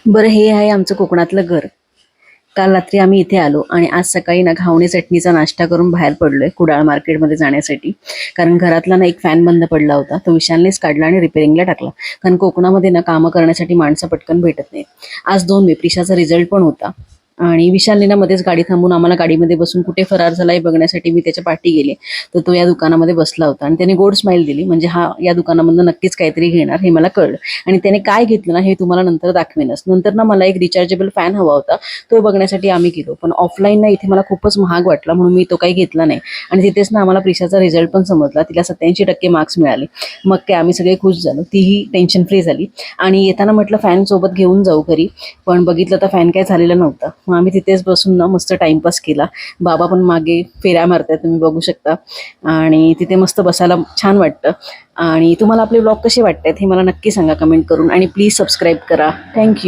बरं, हे आहे आमचं कोकणातलं घर. काल रात्री आम्ही इथे आलो आणि आज सकाळी ना घावणे चटणीचा नाश्ता करून बाहेर पडलोय कुडाळ मार्केटमध्ये जाण्यासाठी. कारण घरातला ना एक फॅन बंद पडला होता, तो विशालनेच काढला आणि रिपेअरिंगला टाकला. कारण कोकणामध्ये ना कामं करण्यासाठी माणसं पटकन भेटत नाहीत. आज 2 मे प्रिशाचा रिझल्ट पण होता आणि विशालने ना मध्येच गाडी थांबून आम्हाला गाडीमध्ये बसून कुठे फरार झालाय बघण्यासाठी मी त्याच्या पाठी गेले. तर तो या दुकानामध्ये बसला होता आणि त्याने गोड स्माईल दिली, म्हणजे हा या दुकानामधनं नक्कीच काहीतरी घेणार हे मला कळलं. आणि त्याने काय घेतलं ना हे तुम्हाला नंतर दाखवेनच. नंतर ना मला एक रिचार्जेबल फॅन हवा होता, तो बघण्यासाठी आम्ही गेलो. पण ऑफलाईन ना इथे मला खूपच महाग वाटला म्हणून मी तो काही घेतला नाही. आणि तिथेच ना आम्हाला प्रिशाचा रिझल्ट पण समजला, तिला 87% मार्क्स मिळाले. मग काय आम्ही सगळे खुश झालो, तीही टेन्शन फ्री झाली. आणि येताना म्हटलं फॅन सोबत घेऊन जाऊ घरी, पण बघितलं तर फॅन काय झालेला नव्हता. मग आम्ही तिथेच बसून ना मस्त टाइमपास केला. बाबा पण मागे फेऱ्या मारतायत, तुम्ही बघू शकता. आणि तिथे मस्त बसायला छान वाटतं. आणि तुम्हाला आपले ब्लॉग कसे वाटतात हे मला नक्की सांगा कमेंट करून, आणि प्लीज सबस्क्राईब करा. थँक्यू.